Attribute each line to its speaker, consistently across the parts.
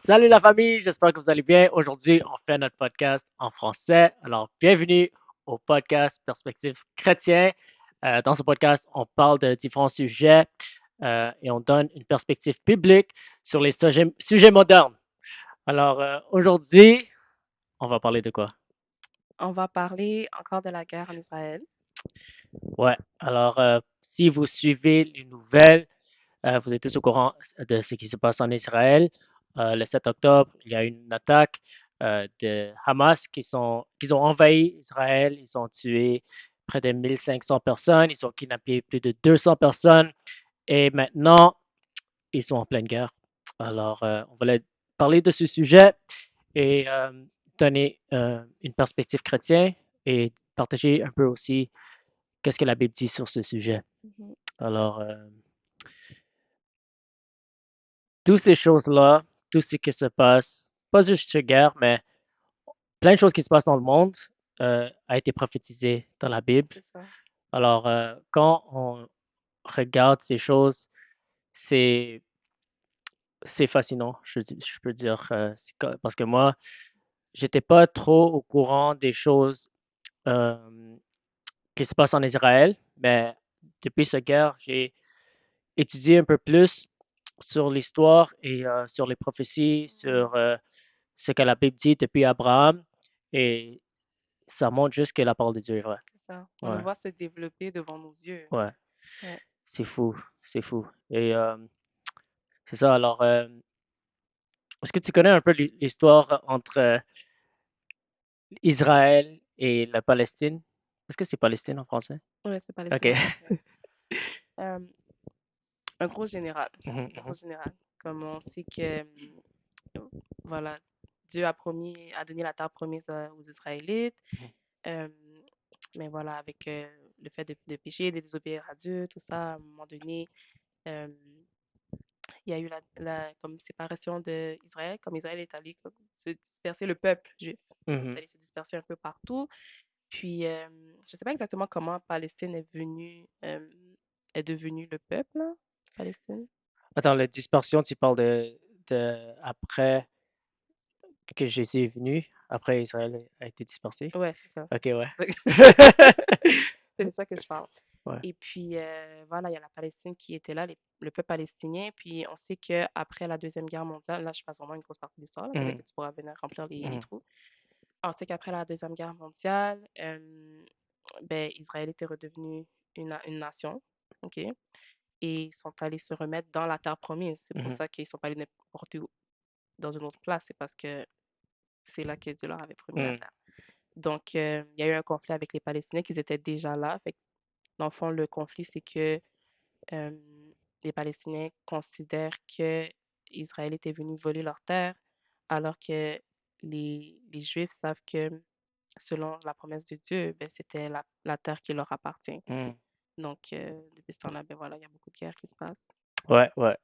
Speaker 1: Salut la famille, j'espère que vous allez bien. Aujourd'hui, on fait notre podcast en français. Alors, bienvenue au podcast Perspective chrétien. Dans ce podcast, on parle de différents sujets et on donne une perspective biblique sur les sujets modernes. Alors, aujourd'hui, on va parler de quoi?
Speaker 2: On va parler encore de la guerre en Israël.
Speaker 1: Ouais, alors, si vous suivez les nouvelles, vous êtes tous au courant de ce qui se passe en Israël. Le 7 octobre, il y a eu une attaque de Hamas qui ont envahi Israël. Ils ont tué près de 1500 personnes. Ils ont kidnappé plus de 200 personnes. Et maintenant, ils sont en pleine guerre. Alors, on voulait parler de ce sujet et donner une perspective chrétienne et partager un peu aussi qu'est-ce que la Bible dit sur ce sujet.
Speaker 2: Mhm.
Speaker 1: Alors, toutes ces choses-là, tout ce qui se passe, pas juste cette guerre, mais plein de choses qui se passent dans le monde, a été prophétisé dans la Bible.
Speaker 2: C'est ça.
Speaker 1: Alors, quand on regarde ces choses, c'est c'est fascinant, je peux dire, parce que moi, j'étais pas trop au courant des choses euh, qui se passent en Israël, mais depuis cette guerre, j'ai étudié un peu plus sur l'histoire et sur les prophéties,
Speaker 2: Mhm.
Speaker 1: sur ce que la Bible dit depuis Abraham, et ça montre juste que la parole de Dieu est vraie.
Speaker 2: C'est ça. On le
Speaker 1: Ouais,
Speaker 2: voit se développer devant nos yeux.
Speaker 1: ouais,
Speaker 2: Ouais.
Speaker 1: c'est fou, c'est fou. Et c'est ça. Alors, est-ce que tu connais un peu l'histoire entre Israël et la Palestine? Est-ce que c'est Palestine en français?
Speaker 2: Ouais, c'est
Speaker 1: Ok.
Speaker 2: Palestine en français. Euh, un gros général.
Speaker 1: Mhm,
Speaker 2: Un gros
Speaker 1: mhm,
Speaker 2: général. Comme on sait que, voilà, Dieu a promis, a donné la terre promise aux Israélites. Euh, mais voilà, avec le fait de pécher, de désobéir à Dieu, tout ça, à un moment donné, euh, il y a eu la comme séparation d'Israël, comme Israël est allé comme, se disperser, le peuple juif est
Speaker 1: mhm.
Speaker 2: allé se disperser un peu partout. Puis, je ne sais pas exactement comment Palestine est devenue le peuple, là, Palestine.
Speaker 1: Attends, la dispersion, tu parles de après que Jésus est venu, après Israël a été dispersé?
Speaker 2: Ouais, c'est ça.
Speaker 1: Ok, ouais.
Speaker 2: C'est c'est de ça que je parle.
Speaker 1: Ouais.
Speaker 2: Et puis, voilà, il y a la Palestine qui était là, le peuple palestinien. Puis, on sait qu'après la Deuxième Guerre mondiale, là, je passe vraiment une grosse partie de l'histoire, là, peut-être
Speaker 1: Mhm,
Speaker 2: que tu pourras venir remplir les
Speaker 1: mhm,
Speaker 2: trous. On sait qu'après la Deuxième Guerre mondiale, ben, Israël était redevenu une nation, OK? Et ils sont allés se remettre dans la terre promise. C'est pour
Speaker 1: mhm,
Speaker 2: ça qu'ils sont pas allés n'importe où dans une autre place. C'est parce que c'est là que Dieu leur avait promis la
Speaker 1: mhm,
Speaker 2: terre. Donc, il y a eu un conflit avec les Palestiniens qui étaient déjà là. Fait que, dans le fond, le conflit, c'est que euh, les Palestiniens considèrent que Israël était venu voler leur terre, alors que les Juifs savent que, selon la promesse de Dieu, ben, c'était la terre qui leur appartient.
Speaker 1: mhm.
Speaker 2: Donc, depuis ce temps-là, ben voilà, il y a beaucoup de guerres qui se passent.
Speaker 1: Ouais, ouais.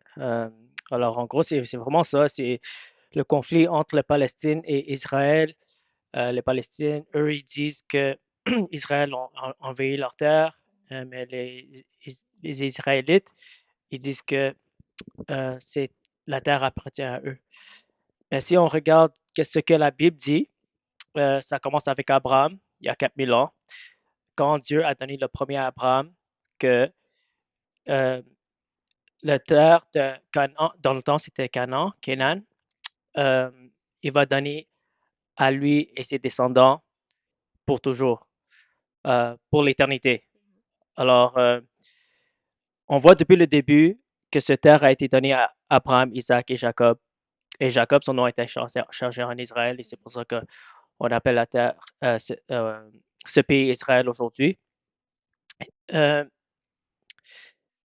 Speaker 1: Alors, en gros, c'est vraiment ça. C'est le conflit entre la Palestine et Israël. Les Palestiniens, eux, ils disent que Israël a envahi leur terre, mais les Israélites, ils disent que c'est la terre appartient à eux. Mais si on regarde ce que la Bible dit, ça commence avec Abraham, il y a 4000 ans, quand Dieu a donné le premier à Abraham que euh, la terre de Canaan, dans le temps c'était Canaan, euh, il va donner à lui et ses descendants pour toujours, pour l'éternité. Alors, on voit depuis le début que cette terre a été donnée à Abraham, Isaac et Jacob. Et Jacob, son nom a été chargé en Israël, et c'est pour ça qu'on appelle la terre, ce pays Israël aujourd'hui. Euh,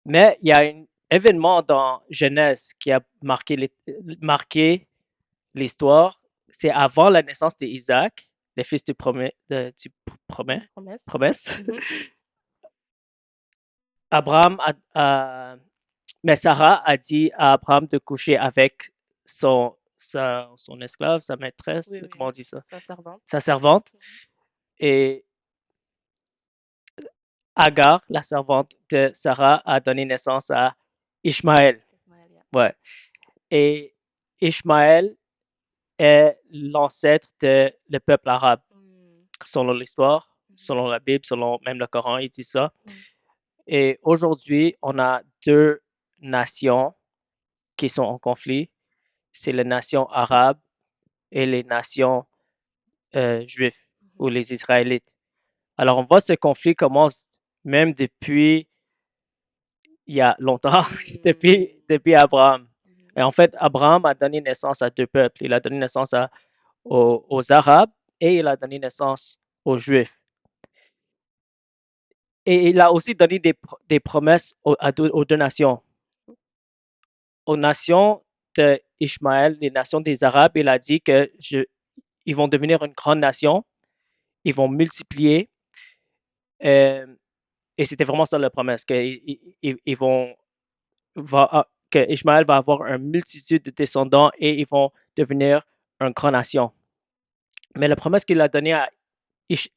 Speaker 1: mais il y a un événement dans Genèse qui a marqué l'histoire. C'est avant la naissance d'Isaac, le fils
Speaker 2: La promesse.
Speaker 1: promesse.
Speaker 2: Mhm.
Speaker 1: Abraham mais Sarah a dit à Abraham de coucher avec son esclave, sa maîtresse,
Speaker 2: Oui, oui.
Speaker 1: comment on dit ça?
Speaker 2: Sa servante.
Speaker 1: Sa servante.
Speaker 2: Mhm.
Speaker 1: Et Agar, la servante de Sarah, a donné naissance à Ishmaël.
Speaker 2: Ismaël, yeah.
Speaker 1: Ouais. Et Ishmaël est l'ancêtre de le peuple arabe,
Speaker 2: Mm.
Speaker 1: selon l'histoire,
Speaker 2: Mhm.
Speaker 1: selon la Bible, selon même le Coran, il dit ça.
Speaker 2: Mm.
Speaker 1: Et aujourd'hui, on a deux nations qui sont en conflit. C'est les nations arabes et les nations juives ou
Speaker 2: Mhm.
Speaker 1: les Israélites. Alors, on voit ce conflit commence même depuis il y a longtemps,
Speaker 2: Mm.
Speaker 1: depuis Abraham.
Speaker 2: Mhm.
Speaker 1: Et en fait, Abraham a donné naissance à deux peuples. Il a donné naissance aux Arabes et il a donné naissance aux Juifs. Et il a aussi donné des promesses aux deux nations. Aux nations d'Ishmaël, les nations des Arabes, il a dit que ils vont devenir une grande nation, ils vont multiplier. euh, et c'était vraiment ça la promesse, ils vont, que Ishmaël va avoir une multitude de descendants et ils vont devenir une grande nation. Mais la promesse qu'il a donnée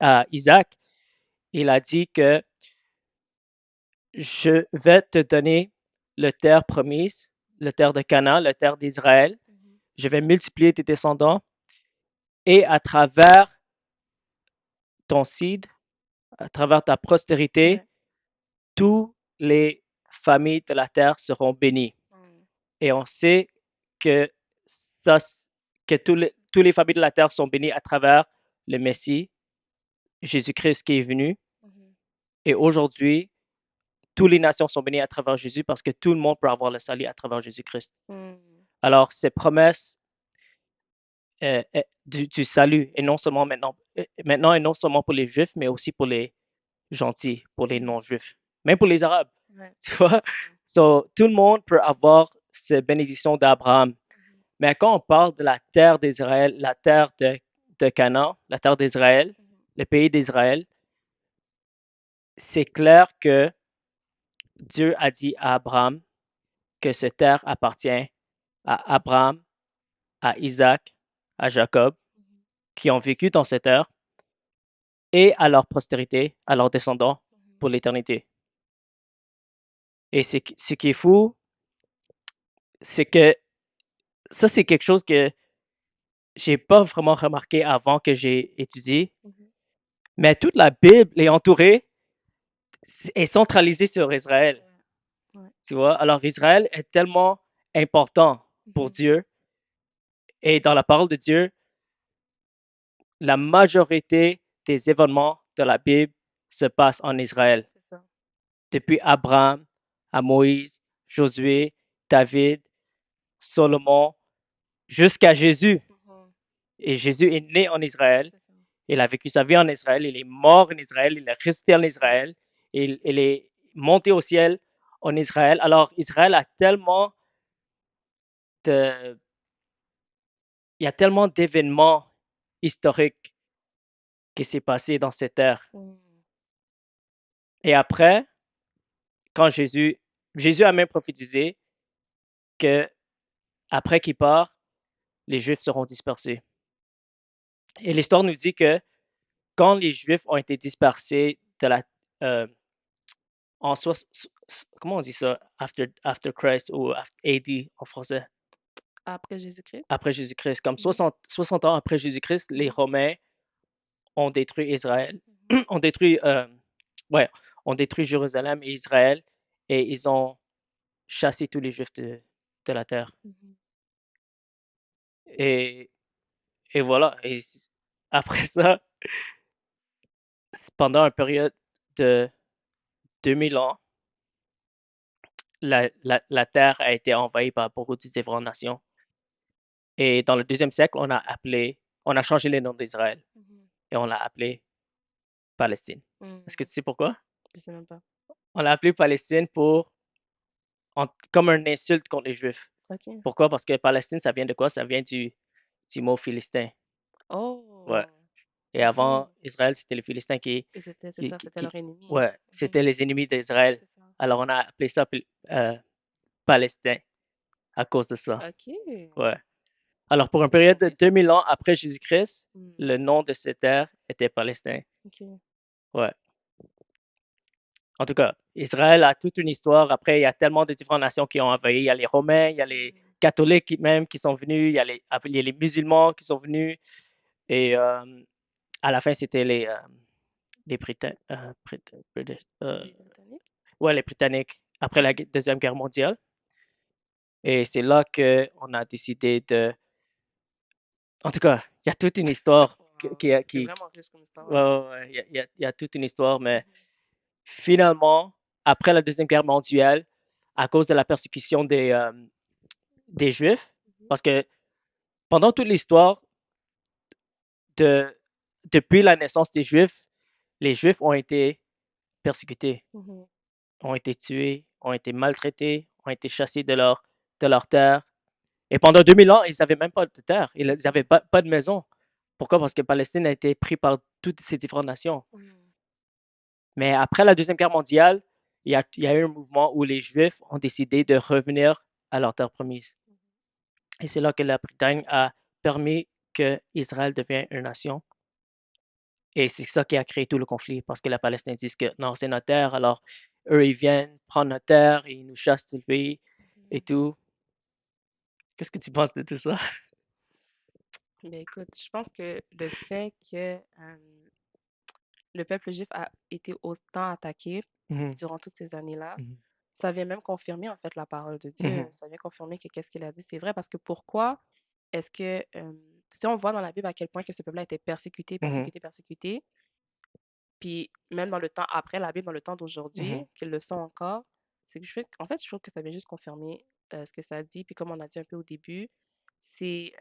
Speaker 1: à Isaac, il a dit que je vais te donner la terre promise, la terre de Canaan, la terre d'Israël.
Speaker 2: Mhm.
Speaker 1: Je vais multiplier tes descendants et à travers ton seed, à travers ta postérité,
Speaker 2: Ouais.
Speaker 1: toutes les familles de la terre seront bénies.
Speaker 2: Mm.
Speaker 1: Et on sait que, ça, que tous les familles de la terre sont bénies à travers le Messie, Jésus-Christ qui est venu.
Speaker 2: Mhm.
Speaker 1: Et aujourd'hui, toutes les nations sont bénies à travers Jésus parce que tout le monde peut avoir le salut à travers Jésus-Christ.
Speaker 2: Mm.
Speaker 1: Alors, ces promesses du salut, et non seulement maintenant, et non seulement pour les Juifs, mais aussi pour les gentils, pour les
Speaker 2: Mhm.
Speaker 1: non-Juifs, même pour les Arabes,
Speaker 2: Ouais.
Speaker 1: tu vois.
Speaker 2: Mhm.
Speaker 1: So, tout le monde peut avoir cette bénédiction d'Abraham.
Speaker 2: Mhm.
Speaker 1: Mais quand on parle de la terre d'Israël, la terre de Canaan, la terre d'Israël,
Speaker 2: Mhm.
Speaker 1: le pays d'Israël, c'est clair que Dieu a dit à Abraham que cette terre appartient à Abraham, à Isaac, à Jacob,
Speaker 2: Mhm.
Speaker 1: qui ont vécu dans cette terre, et à leur postérité, à leurs descendants,
Speaker 2: Mhm.
Speaker 1: pour l'éternité. Et ce qui est fou, c'est que ça, c'est quelque chose que j'ai pas vraiment remarqué avant que j'ai étudié,
Speaker 2: Mhm.
Speaker 1: mais toute la Bible est entourée, est centralisée sur Israël.
Speaker 2: Ouais. Ouais.
Speaker 1: Tu vois, alors Israël est tellement important pour
Speaker 2: Mhm.
Speaker 1: Dieu. Et dans la parole de Dieu, la majorité des événements de la Bible se passent en Israël.
Speaker 2: C'est ça.
Speaker 1: Depuis Abraham à Moïse, Josué, David, Salomon, jusqu'à Jésus.
Speaker 2: Mhm.
Speaker 1: Et Jésus est né en Israël.
Speaker 2: C'est ça.
Speaker 1: Il a vécu sa vie en Israël. Il est mort en Israël. Il est resté en
Speaker 2: Ouais.
Speaker 1: Israël. Il est monté au ciel en Israël. Alors Israël a tellement de, il y a tellement d'événements historiques qui s'est passé dans cette terre.
Speaker 2: Mm.
Speaker 1: Et après, quand Jésus a même prophétisé que après qu'il part, les Juifs seront dispersés. Et l'histoire nous dit que quand les Juifs ont été dispersés euh, en comment on dit ça, after Christ ou AD en français,
Speaker 2: Après Jésus-Christ.
Speaker 1: après Jésus-Christ, comme
Speaker 2: Mhm.
Speaker 1: 60 ans après Jésus-Christ, les
Speaker 2: Mhm.
Speaker 1: Romains ont détruit Israël,
Speaker 2: Mhm.
Speaker 1: ont détruit, ouais, ont détruit Jérusalem et Israël, et ils ont chassé tous les Juifs de la terre.
Speaker 2: Mhm.
Speaker 1: Et, et voilà. Et après ça, pendant une période de 2000 ans, la terre a été envahie par beaucoup de différentes nations. Et dans le deuxième siècle, on a changé le nom d'Israël
Speaker 2: Mhm.
Speaker 1: et on l'a appelé Palestine. Est-ce que
Speaker 2: Mhm.
Speaker 1: tu sais pourquoi?
Speaker 2: Je sais même pas.
Speaker 1: On l'a appelé Palestine comme un insulte contre les Juifs.
Speaker 2: Ok.
Speaker 1: Pourquoi? Parce que Palestine, ça vient de quoi? Ça vient du mot philistin. Ouais.
Speaker 2: Oh.
Speaker 1: Et
Speaker 2: Ok.
Speaker 1: avant, Israël, c'était les Philistins
Speaker 2: Et c'est ça, c'était leur ennemi.
Speaker 1: ouais,
Speaker 2: Mhm.
Speaker 1: c'était les ennemis d'Israël.
Speaker 2: C'est ça.
Speaker 1: Alors on a appelé ça Palestin à cause de ça.
Speaker 2: Ok.
Speaker 1: Ouais. Alors pour une
Speaker 2: J'ai
Speaker 1: période de
Speaker 2: noté ça.
Speaker 1: 2000 ans après Jésus-Christ,
Speaker 2: Mm.
Speaker 1: le nom de cette terre était Palestin.
Speaker 2: Ok.
Speaker 1: Ouais. En tout cas, Israël a toute une histoire. Après, il y a tellement de différentes nations qui ont envahi. Il y a les Romains, il y a les
Speaker 2: Mhm.
Speaker 1: catholiques même qui sont venus, il y a les musulmans qui sont venus, et à la fin, c'était les
Speaker 2: Les Britanniques.
Speaker 1: ouais, les Britanniques après la Deuxième Guerre mondiale. Et c'est là qu'on a décidé de. En tout cas, il y a toute une histoire
Speaker 2: Wow, c'est
Speaker 1: qui.
Speaker 2: vraiment riche comme histoire,
Speaker 1: Ouais,
Speaker 2: ouais.
Speaker 1: ouais, ouais, il y a toute une histoire, mais
Speaker 2: Mhm,
Speaker 1: finalement, après la Deuxième Guerre mondiale, à cause de la persécution des Juifs,
Speaker 2: mhm,
Speaker 1: parce que pendant toute l'histoire, de, depuis la naissance des Juifs, les Juifs ont été persécutés,
Speaker 2: mhm.
Speaker 1: ont été tués, ont été maltraités, ont été chassés de leur terre. Et pendant 2000 ans, ils n'avaient même pas de terre, ils
Speaker 2: C'est ça.
Speaker 1: n'avaient pas de maison. Pourquoi? Parce que Palestine a été pris par toutes ces différentes nations.
Speaker 2: Mhm,
Speaker 1: Mais après la Deuxième Guerre mondiale, il y a eu un mouvement où les Juifs ont décidé de revenir à leur terre promise. Et c'est là que la Bretagne a permis que Israël devienne une nation. Et c'est ça qui a créé tout le conflit, parce que les Palestiniens disent que non, c'est notre terre, alors eux, ils viennent prendre notre terre, et ils nous chassent du pays et
Speaker 2: mhm.
Speaker 1: tout. Qu'est-ce que tu penses de tout ça?
Speaker 2: Ben écoute, je pense que le fait que le peuple juif a été autant attaqué
Speaker 1: Mhm,
Speaker 2: durant toutes ces années-là,
Speaker 1: mhm,
Speaker 2: ça vient même confirmer en fait la parole de Dieu.
Speaker 1: mhm,
Speaker 2: Ça vient confirmer que qu'est-ce qu'il a dit, c'est vrai. Parce que pourquoi est-ce que, si on voit dans la Bible à quel point que ce peuple a été persécuté,
Speaker 1: mhm,
Speaker 2: persécuté, persécuté, puis même dans le temps après la Bible, dans le temps
Speaker 1: mhm.
Speaker 2: d'aujourd'hui, qu'ils le sont encore, c'est que en fait, je trouve que ça vient juste confirmer ce que ça dit. Puis comme on a dit un peu au début, c'est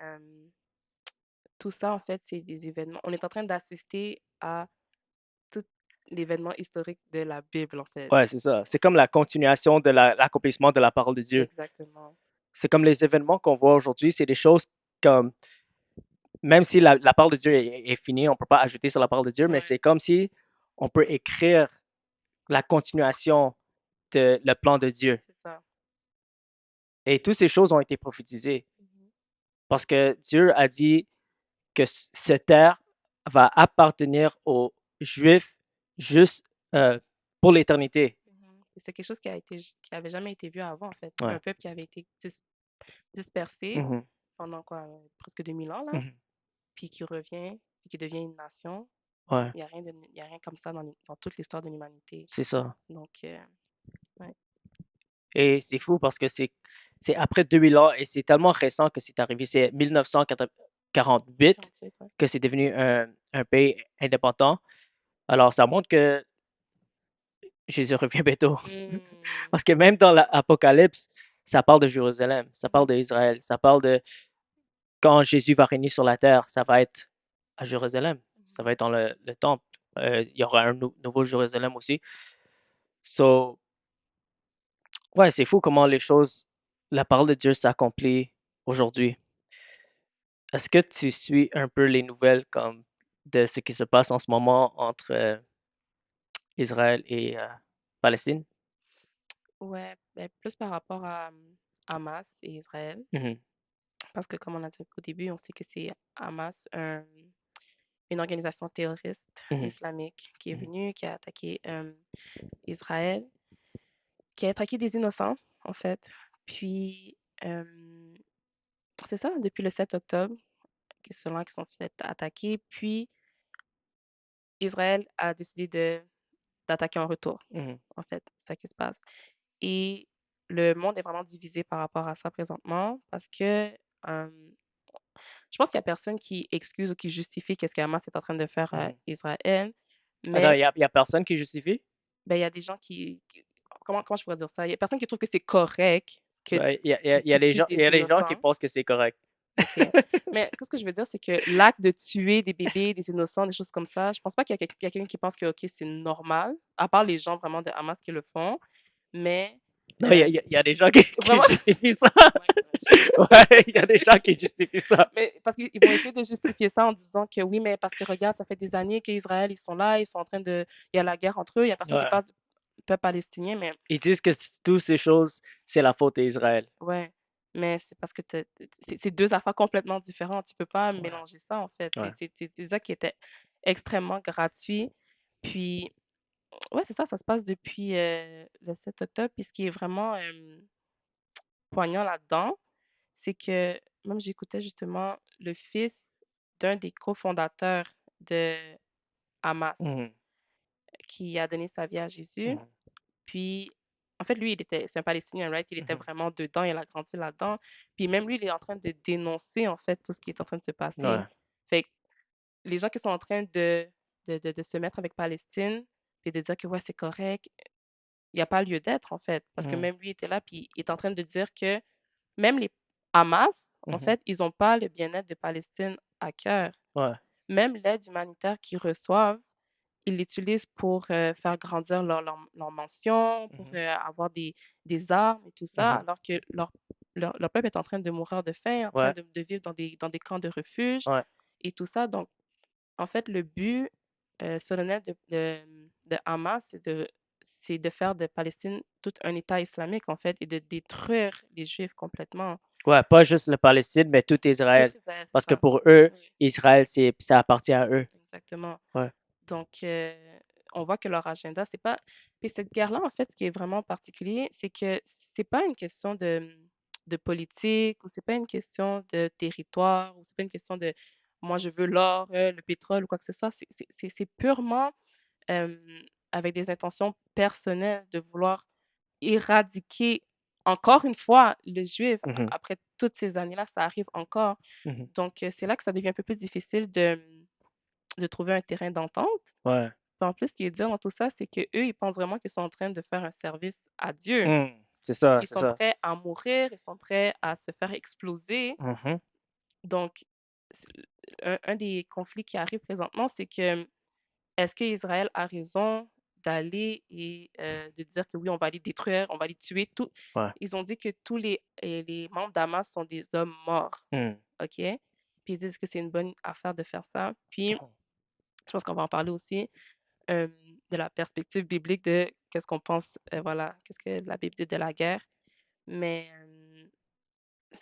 Speaker 2: tout ça, en fait, c'est des événements. On est en train d'assister à tout l'événement historique de la Bible, en fait.
Speaker 1: Ouais, c'est ça. C'est comme la continuation de l'accomplissement de la parole de Dieu.
Speaker 2: Exactement.
Speaker 1: C'est comme les événements qu'on voit aujourd'hui, c'est des choses comme, même si la parole de Dieu est finie, on ne peut pas ajouter sur la parole de Dieu, mais
Speaker 2: Ouais,
Speaker 1: c'est comme si on peut écrire la continuation de le plan de Dieu.
Speaker 2: c'est ça.
Speaker 1: Et toutes ces choses ont été prophétisées.
Speaker 2: Mhm,
Speaker 1: Parce que Dieu a dit que cette terre va appartenir aux Juifs juste pour l'éternité.
Speaker 2: mhm. Et c'est quelque chose qui avait jamais été vu avant, en fait. Un
Speaker 1: Ouais.
Speaker 2: peuple qui avait été dispersé
Speaker 1: Mhm,
Speaker 2: pendant quoi, presque 2000 ans, là,
Speaker 1: mhm.
Speaker 2: puis qui revient, puis qui devient une nation.
Speaker 1: Ouais,
Speaker 2: Il y a rien comme ça dans toute l'histoire de l'humanité.
Speaker 1: c'est ça.
Speaker 2: Donc, ouais,
Speaker 1: Et c'est fou parce que c'est après 2000 ans et c'est tellement récent que c'est arrivé. C'est 1948
Speaker 2: 48, ouais.
Speaker 1: que c'est devenu un pays indépendant. Alors, ça montre que Jésus revient bientôt.
Speaker 2: Hmm.
Speaker 1: Parce que même dans l'Apocalypse, ça parle de Jérusalem, ça parle
Speaker 2: Mhm,
Speaker 1: d'Israël, ça parle de quand Jésus va régner sur la terre, ça va être à Jérusalem, ça
Speaker 2: mhm.
Speaker 1: va être dans le temple. Il y aura un nouveau Jérusalem aussi. So, ouais, c'est fou comment la parole de Dieu s'accomplit aujourd'hui. Est-ce que tu suis un peu les nouvelles comme de ce qui se passe en ce moment entre Israël et Palestine?
Speaker 2: Ouais, ben, plus par rapport à Hamas et Israël.
Speaker 1: Mhm,
Speaker 2: Parce que, comme on a dit au début, on sait que c'est Hamas, une organisation terroriste
Speaker 1: mhm,
Speaker 2: islamique qui est
Speaker 1: mhm,
Speaker 2: venue, qui a attaqué Israël, qui a attaqué des innocents, en fait. Puis, c'est ça, depuis le 7 octobre, que ceux-là qui sont fait attaquer. Puis, Israël a décidé d'attaquer en retour,
Speaker 1: mhm,
Speaker 2: en fait. C'est ça qui se passe. Et le monde est vraiment divisé par rapport à ça présentement parce que je pense qu'il y a personne qui excuse ou qui justifie qu'est-ce que Hamas est en train de faire à
Speaker 1: mhm.
Speaker 2: Israël,
Speaker 1: Attends,
Speaker 2: mais
Speaker 1: il y a personne qui justifie?
Speaker 2: ben, il y a des gens comment je pourrais dire ça? Il y a personne qui trouve que c'est correct que
Speaker 1: Ouais, il y a
Speaker 2: tu
Speaker 1: des
Speaker 2: tues
Speaker 1: gens, il y
Speaker 2: des
Speaker 1: a des gens qui
Speaker 2: innocents.
Speaker 1: pensent que c'est correct.
Speaker 2: OK. Mais qu'est-ce que je veux dire, c'est que l'acte de tuer des bébés, des innocents, des choses comme ça, je pense pas qu'il y a quelqu'un qui pense que OK, c'est normal, à part les gens vraiment de Hamas qui le font, mais
Speaker 1: Non,
Speaker 2: euh,
Speaker 1: il y a des gens qui
Speaker 2: vraiment,
Speaker 1: justifient ça.
Speaker 2: oh my gosh.
Speaker 1: Ouais, il y a des gens qui justifient ça.
Speaker 2: Mais parce qu'ils vont essayer de justifier ça en disant que oui, mais parce que regarde, ça fait des années qu'Israël, ils sont là, ils sont en train de. Il y a la guerre entre eux, il y a personne qui
Speaker 1: Ouais.
Speaker 2: passe du peuple palestinien, mais
Speaker 1: Ils disent que toutes ces choses, c'est la faute d'Israël.
Speaker 2: ouais. Mais c'est parce que c'est deux affaires complètement différentes. Tu peux pas
Speaker 1: Ouais,
Speaker 2: mélanger ça, en fait.
Speaker 1: ouais.
Speaker 2: C'est des actes qui étaient extrêmement gratuits. Puis, ouais, c'est ça, ça se passe depuis le 7 octobre. Puis ce qui est vraiment poignant là-dedans, c'est que même j'écoutais justement le fils d'un des cofondateurs de Hamas
Speaker 1: Mhm.
Speaker 2: qui a donné sa vie à Jésus.
Speaker 1: Mhm.
Speaker 2: Puis, en fait, lui, c'est un Palestinien, right? Il était
Speaker 1: Mhm.
Speaker 2: vraiment dedans, il a grandi là-dedans. Puis même lui, il est en train de dénoncer, en fait, tout ce qui est en train de se passer.
Speaker 1: Ouais.
Speaker 2: Fait que les gens qui sont en train de se mettre avec Palestine, puis de dire que, ouais, c'est correct, il n'y a pas lieu d'être, en fait. Parce que
Speaker 1: Mhm.
Speaker 2: même lui était là, puis il est en train de dire que même les Hamas, en
Speaker 1: Mhm.
Speaker 2: fait, ils n'ont pas le bien-être de Palestine à cœur.
Speaker 1: Ouais.
Speaker 2: Même l'aide humanitaire qu'ils reçoivent, ils l'utilisent pour faire grandir leur mention, pour
Speaker 1: Mhm.
Speaker 2: avoir des armes et tout ça,
Speaker 1: Mhm.
Speaker 2: alors que leur peuple est en train de mourir de faim, en train
Speaker 1: Ouais.
Speaker 2: de vivre dans des camps de refuge
Speaker 1: Ouais.
Speaker 2: et tout ça. Donc, en fait, le but solennel de Hamas, c'est de faire de Palestine tout un État islamique, en fait, et de détruire les Juifs complètement.
Speaker 1: Ouais, pas juste le Palestine, mais tout
Speaker 2: Tout
Speaker 1: Israël.
Speaker 2: Israël, c'est
Speaker 1: Parce que
Speaker 2: ça.
Speaker 1: pour eux,
Speaker 2: Oui,
Speaker 1: Israël, ça appartient à eux.
Speaker 2: exactement.
Speaker 1: Ouais.
Speaker 2: Donc, on voit que leur agenda, c'est pas. Puis cette guerre-là, en fait, ce qui est vraiment particulier, c'est que c'est pas une question de politique ou c'est pas une question de territoire ou c'est pas une question de moi, je veux l'or, le pétrole ou quoi que ce soit. C'est purement euh, avec des intentions personnelles de vouloir éradiquer encore une fois le juif.
Speaker 1: Mhm.
Speaker 2: Après toutes ces années-là, ça arrive encore.
Speaker 1: Mhm.
Speaker 2: Donc, c'est là que ça devient un peu plus difficile de trouver un terrain d'entente.
Speaker 1: Ouais.
Speaker 2: Puis en plus, ce qui est dur dans tout ça, c'est que eux, ils pensent vraiment qu'ils sont en train de faire un service à Dieu.
Speaker 1: C'est ça,
Speaker 2: Ils
Speaker 1: c'est
Speaker 2: sont
Speaker 1: ça.
Speaker 2: prêts à mourir, ils sont prêts à se faire exploser.
Speaker 1: Mhm.
Speaker 2: Donc, un des conflits qui arrive présentement, c'est que est-ce qu'Israël a raison d'aller et de dire que oui, on va les détruire, on va les tuer, tout.
Speaker 1: Ouais.
Speaker 2: Ils ont dit que tous les membres d'Hamas sont des hommes morts,
Speaker 1: Mhm.
Speaker 2: OK? Puis ils disent que c'est une bonne affaire de faire ça. Puis, je pense qu'on va en parler aussi euh, de la perspective biblique de qu'est-ce qu'on pense, voilà, qu'est-ce que la Bible dit de la guerre. Mais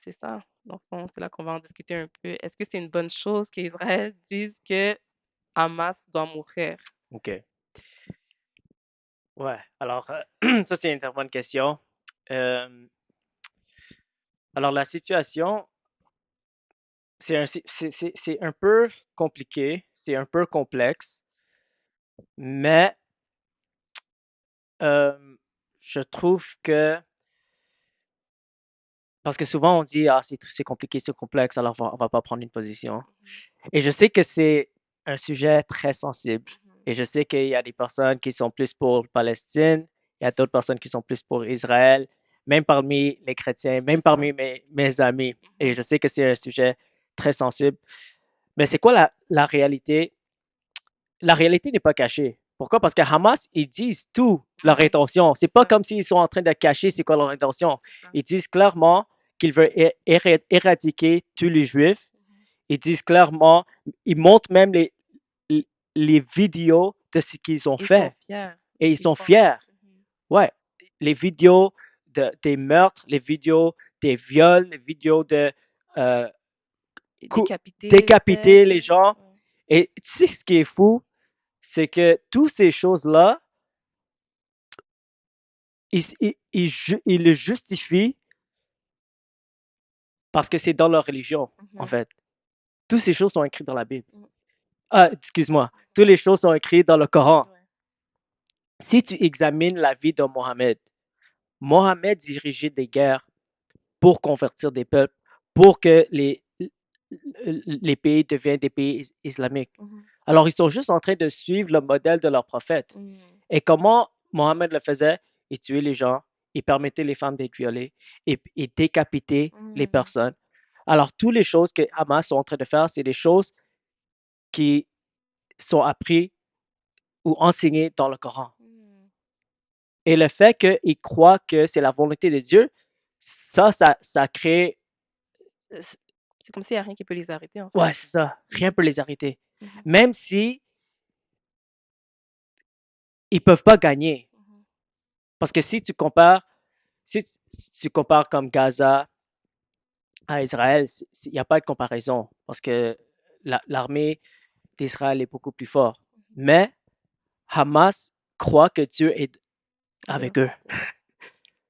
Speaker 2: c'est ça, dans le fond, c'est là qu'on va en discuter un peu. Est-ce que c'est une bonne chose qu'Israël dise que Hamas doit mourir?
Speaker 1: OK. Ouais. Alors, ça, c'est une très bonne question. Euh, alors, la situation, c'est un peu compliqué, c'est un peu complexe, mais euh, je trouve que, parce que souvent on dit, ah, c'est compliqué, c'est complexe, alors on va pas prendre une position.
Speaker 2: Mhm,
Speaker 1: Et je sais que c'est un sujet très sensible.
Speaker 2: mhm,
Speaker 1: Et je sais qu'il y a des personnes qui sont plus pour Palestine, il y a d'autres personnes qui sont plus pour Israël, même parmi les chrétiens,
Speaker 2: c'est
Speaker 1: même
Speaker 2: ça.
Speaker 1: parmi mes amis. Et
Speaker 2: Mhm,
Speaker 1: je sais que c'est un sujet très sensible. Mais c'est quoi la réalité? La réalité n'est pas cachée. Pourquoi? Parce que Hamas, ils disent tout leur
Speaker 2: mhm,
Speaker 1: intention. C'est
Speaker 2: c'est
Speaker 1: pas
Speaker 2: ça,
Speaker 1: comme s'ils sont en train de cacher c'est quoi leur intention.
Speaker 2: c'est ça.
Speaker 1: Ils disent clairement qu'ils veulent éradiquer tous les juifs.
Speaker 2: Mhm.
Speaker 1: Ils disent clairement, ils montrent même les vidéos de ce qu'ils ont
Speaker 2: Ils sont
Speaker 1: fait.
Speaker 2: fiers de
Speaker 1: Et
Speaker 2: ce
Speaker 1: ils
Speaker 2: qu'ils
Speaker 1: sont
Speaker 2: font.
Speaker 1: fiers.
Speaker 2: Mhm.
Speaker 1: Ouais. Les vidéos des meurtres, les vidéos des viols, les vidéos de euh,
Speaker 2: Et décapiter
Speaker 1: décapiter
Speaker 2: peut-être.
Speaker 1: les gens.
Speaker 2: Ouais.
Speaker 1: Et tu sais ce qui est fou? C'est que toutes ces choses-là, ils le justifient parce que c'est dans leur religion, en
Speaker 2: Mhm,
Speaker 1: fait. Toutes ces choses sont écrites dans la Bible.
Speaker 2: mhm,
Speaker 1: Ah, excuse-moi.
Speaker 2: mhm.
Speaker 1: Toutes les choses sont écrites dans le Coran.
Speaker 2: Ouais.
Speaker 1: Si tu examines la vie de Mohammed, Mohammed dirigeait des guerres pour convertir des peuples, pour que les pays deviennent des pays islamiques.
Speaker 2: Mhm,
Speaker 1: Alors, ils sont juste en train de suivre le modèle de leur prophète.
Speaker 2: mhm,
Speaker 1: Et comment Mohammed le faisait? Il tuait les gens, il permettait les femmes d'être violées et décapiter les
Speaker 2: mhm,
Speaker 1: personnes. Alors, toutes les choses que Hamas sont en train de faire, c'est des choses qui sont apprises ou enseignées dans le Coran.
Speaker 2: mhm.
Speaker 1: Et le fait qu'ils croient que c'est la volonté de Dieu, ça crée.
Speaker 2: C'est comme s'il n'y a rien qui peut les arrêter, en fait.
Speaker 1: Ouais, c'est ça. Rien ne
Speaker 2: Mhm,
Speaker 1: peut les arrêter.
Speaker 2: mhm,
Speaker 1: Même si ils peuvent pas gagner.
Speaker 2: mhm,
Speaker 1: Parce que si tu compares comme Gaza à Israël, il n'y a pas de comparaison. Parce que l'armée d'Israël est beaucoup plus forte.
Speaker 2: mhm.
Speaker 1: Mais Hamas croit que Dieu est
Speaker 2: De
Speaker 1: avec
Speaker 2: leur
Speaker 1: eux.
Speaker 2: côté.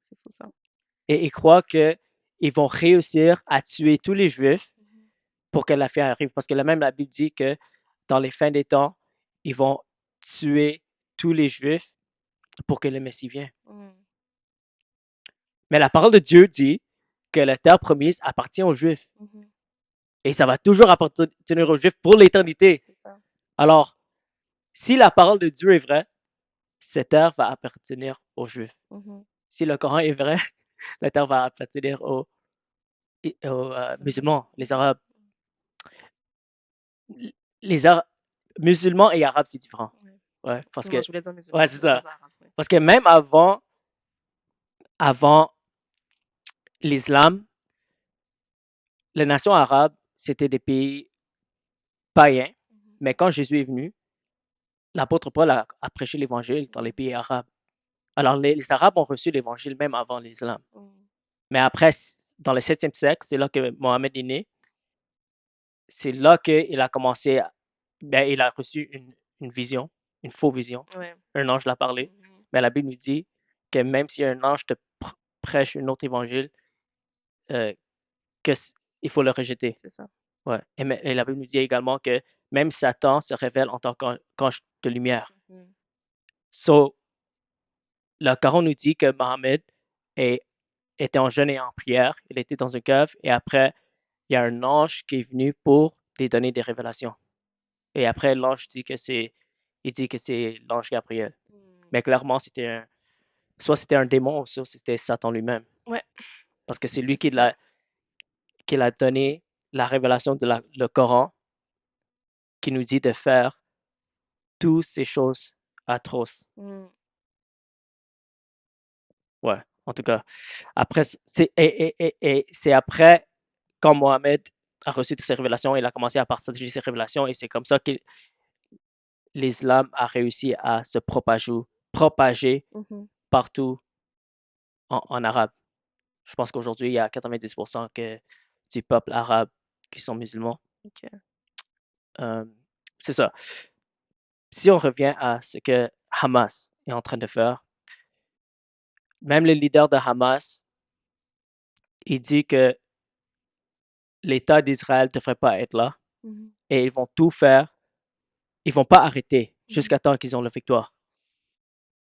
Speaker 2: C'est fou ça.
Speaker 1: Et ils croient qu'ils ils vont réussir à tuer tous les Juifs
Speaker 2: Mhm.
Speaker 1: pour que la fin arrive. Parce que même la Bible dit que dans les fins des temps, ils vont tuer tous les Juifs pour que le Messie vienne.
Speaker 2: Mhm.
Speaker 1: Mais la parole de Dieu dit que la terre promise appartient aux Juifs.
Speaker 2: Mhm.
Speaker 1: Et ça va toujours appartenir aux Juifs pour l'éternité.
Speaker 2: C'est ça.
Speaker 1: Alors, si la parole de Dieu est vraie, cette terre va appartenir aux Juifs.
Speaker 2: Mhm.
Speaker 1: Si le Coran est vrai, la terre va appartenir aux
Speaker 2: C'est vrai.
Speaker 1: musulmans, les
Speaker 2: Mhm.
Speaker 1: Arabes. Les Arabes, musulmans et Arabes, c'est différent.
Speaker 2: Ouais.
Speaker 1: Ouais, parce
Speaker 2: Effectivement,
Speaker 1: que,
Speaker 2: je voulais dire
Speaker 1: ouais,
Speaker 2: musulman,
Speaker 1: c'est
Speaker 2: je voulais pas
Speaker 1: ça.
Speaker 2: dire arabe. Ouais.
Speaker 1: Parce que même avant l'islam, les nations arabes, c'était des pays païens.
Speaker 2: Mhm.
Speaker 1: Mais quand Jésus est venu, l'apôtre Paul a prêché l'évangile dans les
Speaker 2: Mhm.
Speaker 1: pays arabes. Alors, les Arabes ont reçu l'évangile même avant l'islam.
Speaker 2: Mhm.
Speaker 1: Mais après, dans le 7e siècle, c'est là que Mohammed est né. C'est là qu'il a commencé, ben, il a reçu une vision, une fausse vision.
Speaker 2: Ouais.
Speaker 1: Un ange l'a parlé.
Speaker 2: Mhm.
Speaker 1: Mais la Bible nous dit que même si un ange te prêche un autre évangile, euh, que il faut le rejeter.
Speaker 2: C'est ça.
Speaker 1: Ouais. Et la Bible nous dit également que même Satan se révèle en tant qu'ange de lumière.
Speaker 2: Mhm.
Speaker 1: So, le Coran nous dit que Mohammed est- était en jeûne et en prière. Il était dans une cave et après, il y a un ange qui est venu pour lui donner des révélations. Et après, il dit que c'est l'ange Gabriel.
Speaker 2: Mhm.
Speaker 1: Mais clairement, soit c'était un démon, soit c'était Satan lui-même.
Speaker 2: Ouais,
Speaker 1: Parce que c'est lui
Speaker 2: effectivement.
Speaker 1: qui l'a donné la révélation de le Coran, qui nous dit de faire toutes ces choses atroces.
Speaker 2: Mhm.
Speaker 1: Ouais, en tout cas. Après, et c'est après, quand Mohamed a reçu toutes ces révélations, il a commencé à partager ces révélations, et c'est comme ça que l'islam a réussi à se propager
Speaker 2: Mhm.
Speaker 1: partout en arabe. Je pense qu'aujourd'hui, il y a 90% du peuple arabe qui sont musulmans.
Speaker 2: Ok.
Speaker 1: Euh, c'est ça. Si on revient à ce que Hamas est en train de faire, même le leader de Hamas, il dit que l'État d'Israël ne devrait pas être là
Speaker 2: Mhm.
Speaker 1: et ils vont tout faire. Ils vont pas arrêter
Speaker 2: Mhm.
Speaker 1: jusqu'à temps qu'ils ont la victoire.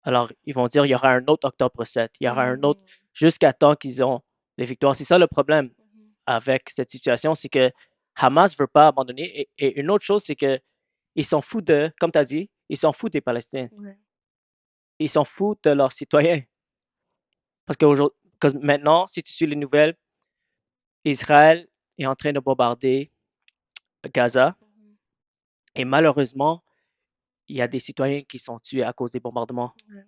Speaker 1: Alors, ils vont dire il y aura un autre octobre 7, il y aura un autre
Speaker 2: Mhm.
Speaker 1: jusqu'à temps qu'ils ont les victoires. C'est ça le problème
Speaker 2: Mhm.
Speaker 1: avec cette situation, c'est que Hamas ne veut pas abandonner. Et une autre chose, c'est que ils s'en foutent comme tu as dit, ils s'en foutent des Palestiniens.
Speaker 2: Ouais.
Speaker 1: Ils s'en foutent de leurs citoyens. Parce que maintenant, si tu suis les nouvelles, Israël est en train de bombarder Gaza.
Speaker 2: Mhm.
Speaker 1: Et malheureusement, il y a des citoyens qui sont tués à cause des bombardements.
Speaker 2: Ouais.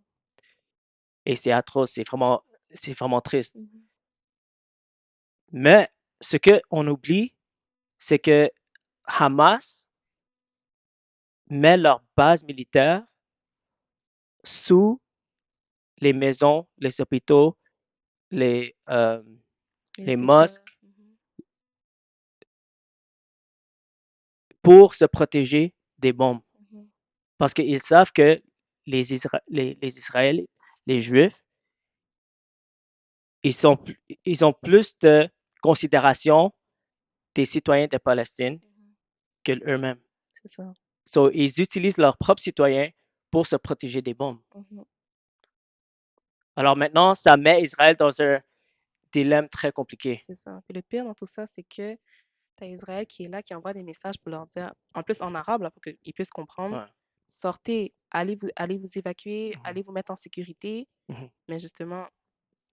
Speaker 1: Et c'est atroce, c'est vraiment triste.
Speaker 2: Mhm.
Speaker 1: Mais ce qu'on oublie, c'est que Hamas met leur base militaire sous les maisons, les hôpitaux, les, euh, les
Speaker 2: Les écoles.
Speaker 1: mosques
Speaker 2: Mhm.
Speaker 1: pour se protéger des bombes.
Speaker 2: Mhm.
Speaker 1: Parce qu'ils savent que les Israéliens, les Juifs, ils, sont, ils ont plus de considération des citoyens de Palestine
Speaker 2: Mhm.
Speaker 1: que eux-mêmes.
Speaker 2: C'est ça.
Speaker 1: So, ils utilisent leurs propres citoyens pour se protéger des bombes.
Speaker 2: Mhm.
Speaker 1: Alors maintenant, ça met Israël dans un dilemme très compliqué.
Speaker 2: C'est ça. Puis le pire dans tout ça, c'est que tu as Israël qui est là, qui envoie des messages pour leur dire, en plus en arabe, là, pour qu'ils puissent comprendre,
Speaker 1: Ouais.
Speaker 2: sortez, allez vous évacuer,
Speaker 1: Mhm.
Speaker 2: allez vous mettre en sécurité.
Speaker 1: Mhm.
Speaker 2: Mais justement,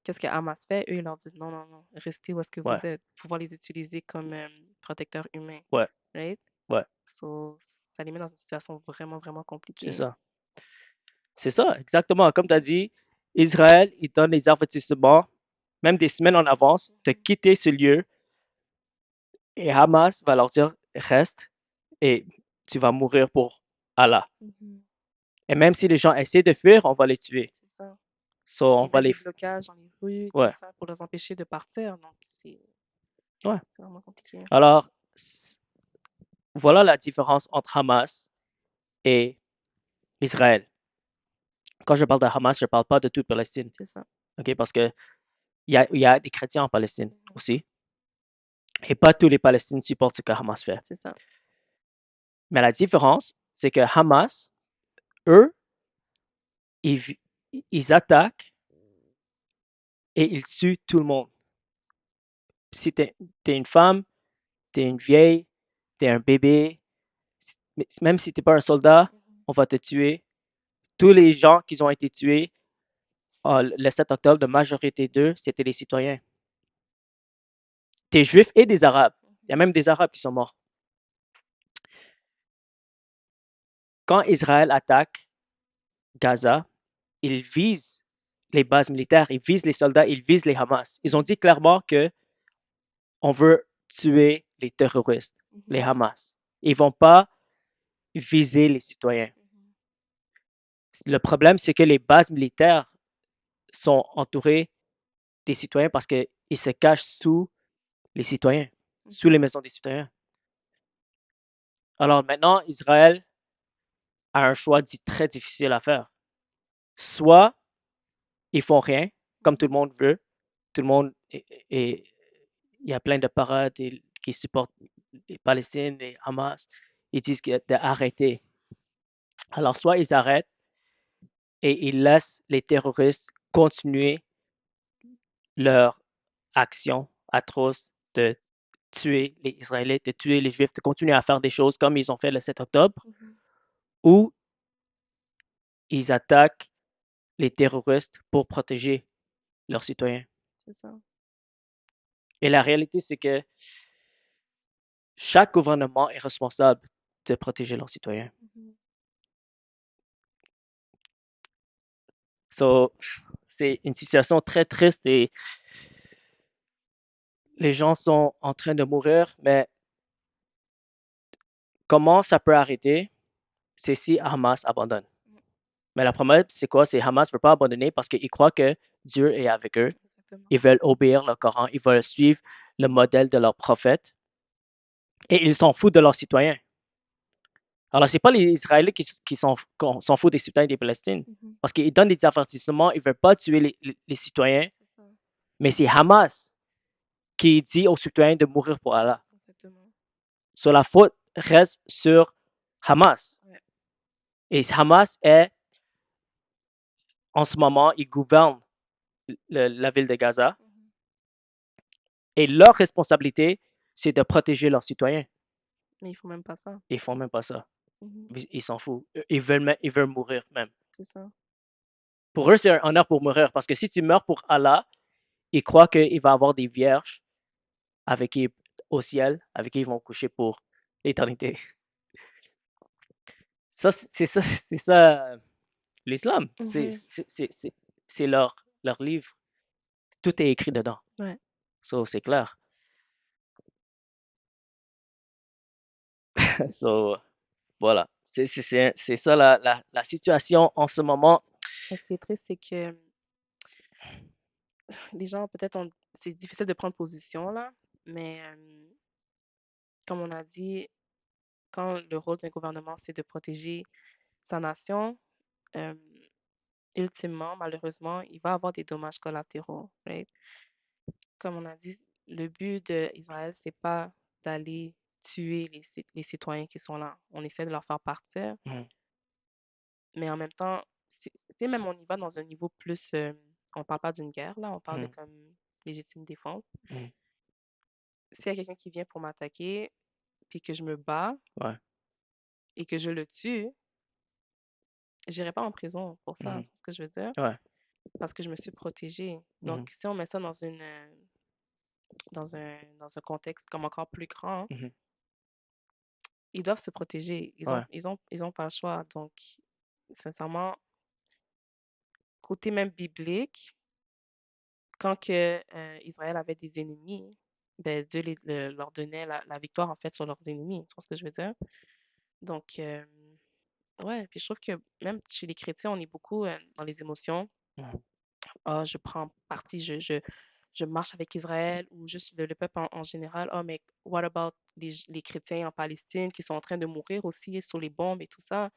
Speaker 2: qu'est-ce que Hamas fait? Eux, ils leur disent non, non, non, restez où est-ce que vous
Speaker 1: Ouais,
Speaker 2: êtes, pour pouvoir les utiliser comme protecteurs humains.
Speaker 1: ouais,
Speaker 2: Right?
Speaker 1: ouais,
Speaker 2: So, ça les met dans une situation vraiment, vraiment
Speaker 1: c'est
Speaker 2: compliquée.
Speaker 1: ça. C'est ça, exactement. Comme tu as dit, Israël, il donne les avertissements, même des semaines en avance, de
Speaker 2: Mhm.
Speaker 1: quitter ce lieu. Et Hamas va leur dire, reste et tu vas mourir pour Allah.
Speaker 2: Mhm.
Speaker 1: Et même si les gens essaient de fuir, on va les tuer.
Speaker 2: C'est ça.
Speaker 1: So, on
Speaker 2: Ils
Speaker 1: va
Speaker 2: mettent
Speaker 1: les...
Speaker 2: des blocages dans les rues, tout
Speaker 1: Ouais,
Speaker 2: ça, pour les empêcher de partir. Donc,
Speaker 1: ouais.
Speaker 2: c'est vraiment compliqué.
Speaker 1: Alors, voilà la différence entre Hamas et Israël. Quand je parle de Hamas, je ne parle pas de toute Palestine.
Speaker 2: C'est ça.
Speaker 1: OK? Parce que il y a des chrétiens en Palestine. aussi. Et pas tous les Palestiniens supportent ce que Hamas fait.
Speaker 2: C'est ça.
Speaker 1: Mais la différence, c'est que Hamas, eux, ils, ils attaquent et ils tuent tout le monde. Si t'es une femme, t'es une vieille, t'es un bébé, même si t'es pas un soldat, on va te tuer. Tous les gens qui ont été tués le 7 octobre, la majorité d'eux, c'était des citoyens. Des juifs et des arabes. Il y a même des arabes qui sont morts. Quand Israël attaque Gaza, ils visent les bases militaires, ils visent les soldats, ils visent les Hamas. Ils ont dit clairement que on veut tuer les terroristes, les Hamas. Ils vont pas viser les citoyens. Le problème, c'est que les bases militaires sont entourées des citoyens parce qu'ils se cachent sous les citoyens, sous les maisons des citoyens. Alors maintenant, Israël a un choix très difficile à faire. Soit ils font rien, comme tout le monde veut, tout le monde il y a plein de parades qui supportent les Palestiniens, les Hamas, ils disent d'arrêter. Alors soit ils arrêtent et ils laissent les terroristes continuer leur action atroce de tuer les Israélites, de tuer les Juifs, de continuer à faire des choses comme ils ont fait le 7 octobre, ou ils attaquent les terroristes pour protéger leurs citoyens.
Speaker 2: C'est ça.
Speaker 1: Et la réalité, c'est que chaque gouvernement est responsable de protéger leurs citoyens. So, c'est une situation très triste et les gens sont en train de mourir, mais comment ça peut arrêter? C'est si Hamas abandonne. Mais la promesse, c'est quoi? C'est Hamas ne veut pas abandonner parce qu'ils croient que Dieu est avec eux.
Speaker 2: Exactement.
Speaker 1: Ils veulent obéir le Coran, ils veulent suivre le modèle de leur prophète et ils s'en foutent de leurs citoyens. Alors, c'est pas les Israéliens qui s'en foutent des citoyens des Palestines parce qu'ils donnent des avertissements, ils veulent pas tuer les citoyens,
Speaker 2: C'est ça.
Speaker 1: mais c'est Hamas qui dit aux citoyens de mourir pour Allah.
Speaker 2: Exactement.
Speaker 1: So, la faute reste sur Hamas.
Speaker 2: Ouais.
Speaker 1: Et Hamas est, en ce moment, il gouverne la ville de Gaza. Et leur responsabilité, c'est de protéger leurs citoyens.
Speaker 2: Mais ils font même pas ça.
Speaker 1: Ils font même pas ça.
Speaker 2: Mhm.
Speaker 1: Ils s'en foutent. Ils veulent mourir même.
Speaker 2: C'est ça.
Speaker 1: Pour eux, c'est un honneur pour mourir. Parce que si tu meurs pour Allah, ils croient qu'il va y avoir des vierges avec qui, au ciel, avec qui ils vont coucher pour l'éternité. Ça, c'est ça l'islam. C'est leur livre. Tout est écrit dedans.
Speaker 2: Ouais.
Speaker 1: So, c'est clair. So, voilà. C'est ça la situation en ce moment.
Speaker 2: Ce qui est triste, c'est que les gens, peut-être, c'est difficile de prendre position, là, mais comme on a dit, quand le rôle d'un gouvernement, c'est de protéger sa nation, euh, ultimement, malheureusement, il va avoir des dommages collatéraux, right? Comme on a dit, le but d'Israël, c'est pas d'aller tuer les citoyens qui sont là. On essaie de leur faire partir,
Speaker 1: Mhm,
Speaker 2: mais en même temps, même on y va dans un niveau plus, on parle pas d'une guerre, là, on parle de
Speaker 1: mhm,
Speaker 2: comme légitime défense.
Speaker 1: mhm.
Speaker 2: S'il y a quelqu'un qui vient pour m'attaquer, puis que je me bats
Speaker 1: Ouais.
Speaker 2: et que je le tue, j'irai pas en prison pour ça,
Speaker 1: Mhm.
Speaker 2: c'est ce que je veux dire,
Speaker 1: Ouais.
Speaker 2: parce que je me suis protégée.
Speaker 1: Mhm,
Speaker 2: Donc, si on met ça dans un contexte comme encore plus grand,
Speaker 1: mhm.
Speaker 2: ils doivent se protéger.
Speaker 1: Ouais.
Speaker 2: Ils ont pas le choix. Donc, sincèrement, côté même biblique, quand que, Israël avait des ennemis, ben, Dieu leur donnait la victoire, en fait, sur leurs ennemis. Tu vois ce que je veux dire? Donc, ouais, puis je trouve que même chez les chrétiens, on est beaucoup dans les émotions.
Speaker 1: Mhm,
Speaker 2: Ah, je prends parti, je marche avec Israël ou juste le peuple en général. Oh, mais what about les chrétiens en Palestine qui sont en train de mourir aussi sous les bombes et tout ça?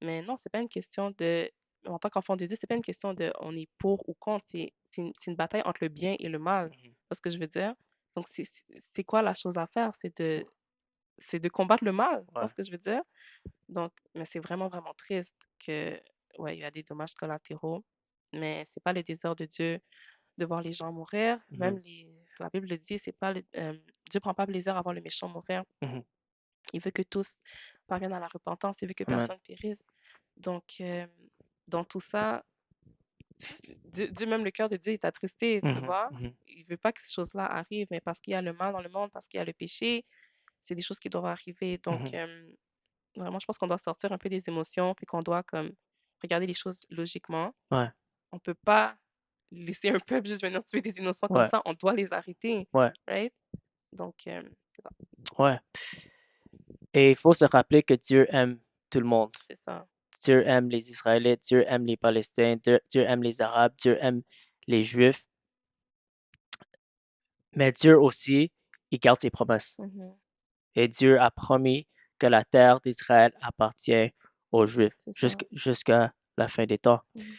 Speaker 2: Mais non, c'est pas une question de, en tant qu'enfant de Dieu, c'est pas une question de on est pour ou contre, c'est une bataille entre le bien et le mal.
Speaker 1: Mhm.
Speaker 2: Tu vois ce que je veux dire? Donc, c'est quoi la chose à faire? C'est de combattre le mal. Tu vois
Speaker 1: Ouais.
Speaker 2: ce que je veux dire? Donc, mais c'est vraiment, vraiment triste que, ouais, il y a des dommages collatéraux, mais c'est pas le désir de Dieu de voir les gens mourir.
Speaker 1: Mhm.
Speaker 2: Même la Bible le dit, c'est pas Dieu prend pas plaisir à voir le méchant mourir.
Speaker 1: Mhm.
Speaker 2: Il veut que tous parviennent à la repentance. Il veut que
Speaker 1: Amen.
Speaker 2: personne périsse. Donc, dans tout ça, Dieu, même le cœur de Dieu est attristé, tu
Speaker 1: Mhm.
Speaker 2: vois.
Speaker 1: Mhm.
Speaker 2: Il veut pas que ces choses-là arrivent, mais parce qu'il y a le mal dans le monde, parce qu'il y a le péché, c'est des choses qui doivent arriver. Donc,
Speaker 1: Mhm.
Speaker 2: vraiment, je pense qu'on doit sortir un peu des émotions, puis qu'on doit comme regarder les choses logiquement.
Speaker 1: Ouais.
Speaker 2: On peut pas laisser un peuple juste venir tuer des innocents comme
Speaker 1: Ouais.
Speaker 2: ça. On doit les arrêter,
Speaker 1: Ouais.
Speaker 2: right? Donc, c'est ça.
Speaker 1: Ouais. Et il faut se rappeler que Dieu aime tout le monde.
Speaker 2: C'est ça.
Speaker 1: Dieu aime les Israélites, Dieu aime les Palestiniens, Dieu aime les Arabes, Dieu aime les Juifs. Mais Dieu aussi, il garde ses promesses.
Speaker 2: Mhm.
Speaker 1: Et Dieu a promis que la terre d'Israël appartient aux Juifs
Speaker 2: C'est ça.
Speaker 1: jusqu'à la fin des temps.
Speaker 2: Mhm.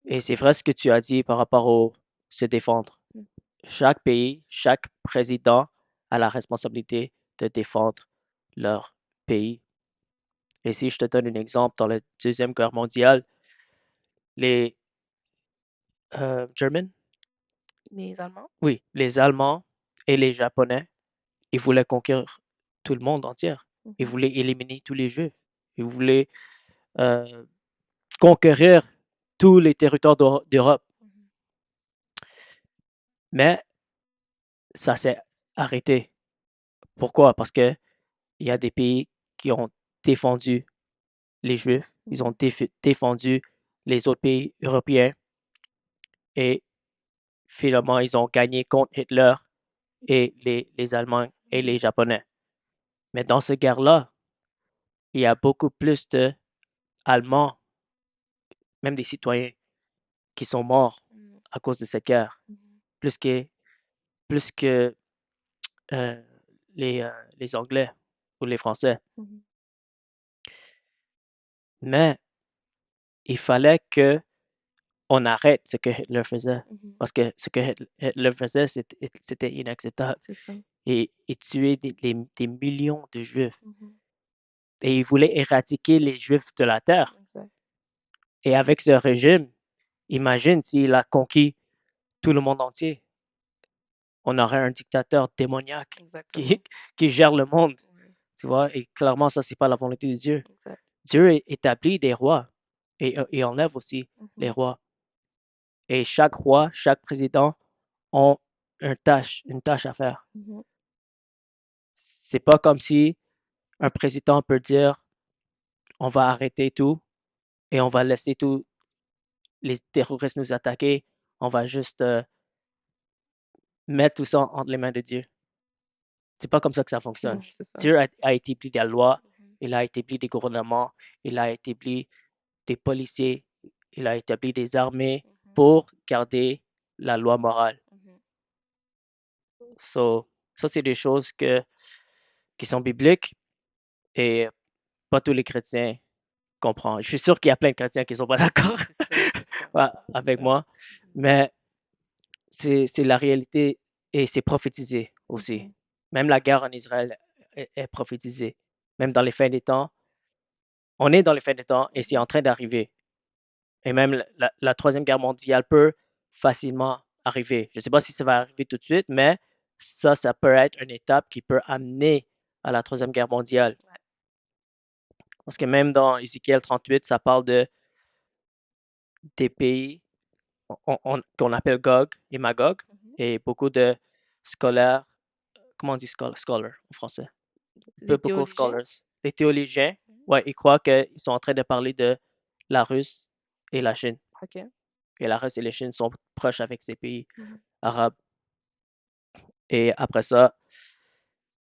Speaker 1: Et c'est vrai ce que tu as dit par rapport au se défendre.
Speaker 2: Mhm.
Speaker 1: Chaque pays, chaque président a la responsabilité de défendre leur pays. Et si je te donne un exemple, dans la Deuxième Guerre mondiale, les Germans,
Speaker 2: Les Allemands?
Speaker 1: oui, les Allemands et les Japonais, ils voulaient conquérir tout le monde entier. Ils
Speaker 2: Mhm.
Speaker 1: voulaient éliminer tous les Juifs. Ils voulaient euh, conquérir tous les territoires d'Europe.
Speaker 2: Mhm.
Speaker 1: Mais ça s'est arrêté. Pourquoi? Parce que il y a des pays qui ont défendu les Juifs, ils ont
Speaker 2: Mhm.
Speaker 1: défendu les autres pays européens et finalement ils ont gagné contre Hitler et les Allemands et
Speaker 2: Mhm.
Speaker 1: les Japonais. Mais dans cette guerre-là, il y a beaucoup plus d'Allemands, même des citoyens, qui sont morts
Speaker 2: Mhm.
Speaker 1: à cause de cette guerre,
Speaker 2: Mhm.
Speaker 1: plus que, plus que euh, les Anglais ou les Français.
Speaker 2: Mhm.
Speaker 1: Mais il fallait que on arrête ce que Hitler faisait.
Speaker 2: Mhm.
Speaker 1: Parce que ce que Hitler faisait, c'était inacceptable.
Speaker 2: C'est ça.
Speaker 1: Et il tuait des millions de Juifs.
Speaker 2: Mhm.
Speaker 1: Et il voulait éradiquer les Juifs de la terre.
Speaker 2: Exact.
Speaker 1: Et avec ce régime, imagine s'il a conquis tout le monde entier. On aurait un dictateur démoniaque qui,
Speaker 2: Exactement.
Speaker 1: qui gère le monde.
Speaker 2: Ouais.
Speaker 1: Tu vois, et clairement, ça, c'est pas la volonté de Dieu.
Speaker 2: Exact.
Speaker 1: Dieu établit des rois et enlève aussi les
Speaker 2: Mhm.
Speaker 1: rois. Et chaque roi, chaque président ont une tâche à faire.
Speaker 2: Mhm.
Speaker 1: C'est pas comme si un président peut dire on va arrêter tout et on va laisser tous les terroristes nous attaquer. On va juste mettre tout ça entre les mains de Dieu. C'est pas comme ça que ça
Speaker 2: Non,
Speaker 1: fonctionne.
Speaker 2: c'est ça.
Speaker 1: Dieu a établi des lois,
Speaker 2: Mhm.
Speaker 1: il a établi des gouvernements, il a établi des policiers, il a établi des armées
Speaker 2: Mhm.
Speaker 1: pour garder la loi morale.
Speaker 2: Mhm.
Speaker 1: So, ça, c'est des choses qui sont bibliques et pas tous les chrétiens comprennent. Je suis sûr qu'il y a plein de chrétiens qui sont pas d'accord
Speaker 2: C'est ça.
Speaker 1: ouais,
Speaker 2: C'est
Speaker 1: avec
Speaker 2: ça.
Speaker 1: moi,
Speaker 2: Mhm.
Speaker 1: mais c'est la réalité et c'est prophétisé aussi.
Speaker 2: Mhm.
Speaker 1: Même la guerre en Israël est prophétisée. Même dans les fins des temps, on est dans les fins des temps et c'est
Speaker 2: Mhm.
Speaker 1: en train d'arriver. Et même la Troisième Guerre mondiale peut facilement arriver. Je ne sais pas si ça va arriver tout de suite, mais ça peut être une étape qui peut amener à la Troisième Guerre mondiale.
Speaker 2: Ouais.
Speaker 1: Parce que même dans Ézéchiel 38, ça parle des pays qu'on appelle Gog et Magog.
Speaker 2: Mhm.
Speaker 1: Et beaucoup de scolaires, comment on dit scholar en français?
Speaker 2: Les
Speaker 1: Biblical
Speaker 2: théologiens?
Speaker 1: scholars. Les théologiens,
Speaker 2: Mhm.
Speaker 1: ouais, ils croient qu'ils sont en train de parler de la Russie et la Chine.
Speaker 2: OK.
Speaker 1: Et la Russie et la Chine sont proches avec ces pays
Speaker 2: Mhm.
Speaker 1: arabes. Et après ça,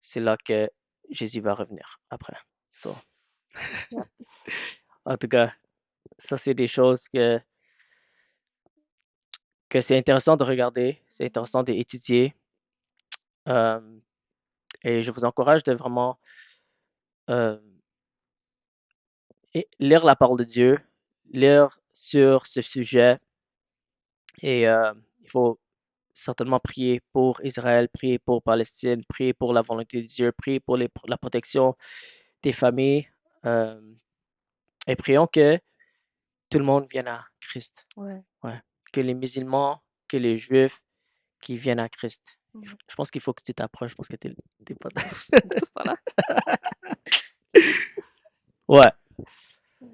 Speaker 1: c'est là que Jésus va revenir après. So,
Speaker 2: Ouais.
Speaker 1: en tout cas, ça, c'est des choses que c'est intéressant de regarder, c'est
Speaker 2: Mhm.
Speaker 1: intéressant d'étudier. Euh, et je vous encourage de vraiment euh, lire la parole de Dieu, lire sur ce sujet Et il faut certainement prier pour Israël, prier pour Palestine, prier pour la volonté de Dieu, prier pour la protection des familles. euh, et prions que tout le monde vienne à Christ.
Speaker 2: Ouais.
Speaker 1: Ouais. Que les musulmans, que les juifs qui viennent à Christ.
Speaker 2: Mhm.
Speaker 1: Je pense qu'il faut que tu t'approches parce que t'es pas.
Speaker 2: Tout ça là.
Speaker 1: Ouais.
Speaker 2: Ouais.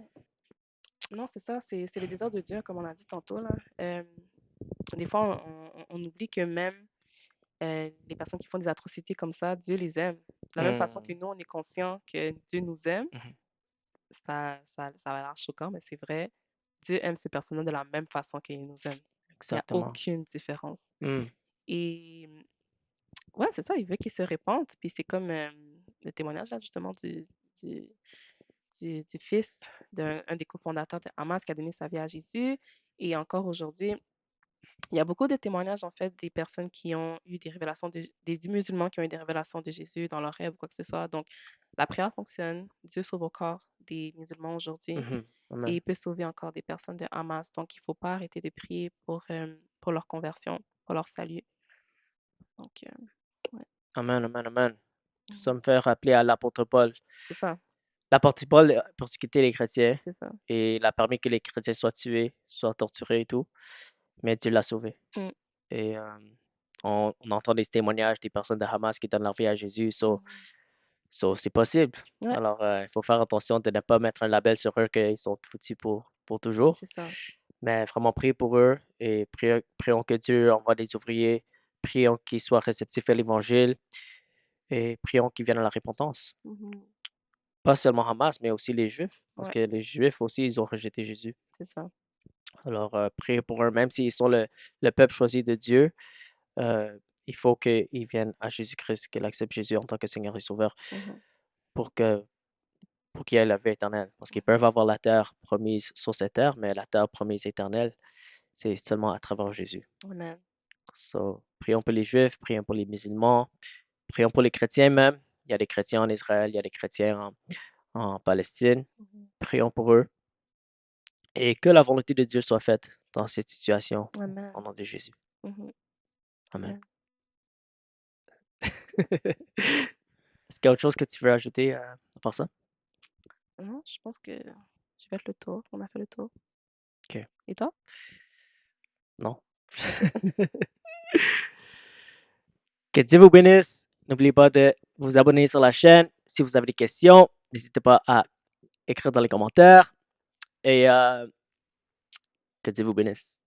Speaker 2: Non, c'est ça, c'est le désir de Dieu, comme on a dit tantôt, là. Des fois, on oublie que même les personnes qui font des atrocités comme ça, Dieu les aime. De la même façon que
Speaker 1: Hmm.
Speaker 2: nous, on est conscient que Dieu nous aime,
Speaker 1: Mhm.
Speaker 2: ça va l'air choquant, mais c'est vrai. Dieu aime ces personnes-là de la même façon qu'il nous aime. Il n'y a
Speaker 1: Exactement.
Speaker 2: aucune différence.
Speaker 1: Hmm.
Speaker 2: Et ouais, c'est ça, il veut qu'ils se répandent. Puis c'est comme le témoignage, là, justement, du, du fils d'un un des cofondateurs de Hamas qui a donné sa vie à Jésus. Et encore aujourd'hui, il y a beaucoup de témoignages, en fait, des personnes qui ont eu des révélations, des musulmans qui ont eu des révélations de Jésus dans leurs rêves ou quoi que ce soit. Donc, la prière fonctionne. Dieu sauve encore des musulmans aujourd'hui
Speaker 1: Mhm.
Speaker 2: et
Speaker 1: Amen.
Speaker 2: il peut sauver encore des personnes de Hamas. Donc, il ne faut pas arrêter de prier pour leur conversion, pour leur salut. Donc, ouais.
Speaker 1: Amen, amen, amen. Ça
Speaker 2: Mhm.
Speaker 1: me fait rappeler à l'apôtre Paul.
Speaker 2: C'est ça,
Speaker 1: L'apôtre Paul a persécuté les chrétiens
Speaker 2: c'est ça.
Speaker 1: et il a permis que les chrétiens soient tués, soient torturés et tout, mais Dieu l'a sauvé.
Speaker 2: Mm.
Speaker 1: Et on entend des témoignages des personnes de Hamas qui donnent leur vie à Jésus,
Speaker 2: Mhm.
Speaker 1: c'est possible.
Speaker 2: Ouais,
Speaker 1: Alors, il faut faire attention de ne pas mettre un label sur eux qu'ils sont foutus pour toujours,
Speaker 2: c'est ça.
Speaker 1: mais vraiment prier pour eux et prions que Dieu envoie des ouvriers, prions qu'ils soient réceptifs à l'évangile et prions qu'ils viennent à la repentance.
Speaker 2: Mhm.
Speaker 1: Pas seulement Hamas, mais aussi les Juifs, parce
Speaker 2: Ouais,
Speaker 1: que les Juifs aussi, ils ont rejeté Jésus.
Speaker 2: c'est ça.
Speaker 1: Alors, priez pour eux, même s'ils sont le peuple choisi de Dieu, euh, il faut qu'ils viennent à Jésus-Christ, qu'ils acceptent Jésus en tant que Seigneur et Sauveur
Speaker 2: Mhm.
Speaker 1: pour que pour qu'il y ait la vie éternelle. Parce qu'ils
Speaker 2: Mhm.
Speaker 1: peuvent avoir la terre promise sur cette terre, mais la terre promise éternelle, c'est seulement à travers Jésus.
Speaker 2: Amen.
Speaker 1: So, prions pour les Juifs, prions pour les musulmans, prions pour les chrétiens même. Il y a des chrétiens en Israël, il y a des chrétiens en Palestine.
Speaker 2: Mhm.
Speaker 1: Prions pour eux. Et que la volonté de Dieu soit faite dans cette situation, au
Speaker 2: Amen.
Speaker 1: nom de Jésus.
Speaker 2: Mhm.
Speaker 1: Amen.
Speaker 2: Amen.
Speaker 1: Est-ce qu'il y a autre chose que tu veux ajouter à part ça?
Speaker 2: Non, je pense que j'ai fait le tour. On a fait le tour.
Speaker 1: Ok.
Speaker 2: Et toi?
Speaker 1: Non.
Speaker 2: Ok.
Speaker 1: Que Dieu vous bénisse. N'oubliez pas de vous abonner sur la chaîne. Si vous avez des questions, n'hésitez pas à écrire dans les commentaires. Et que Dieu vous bénisse.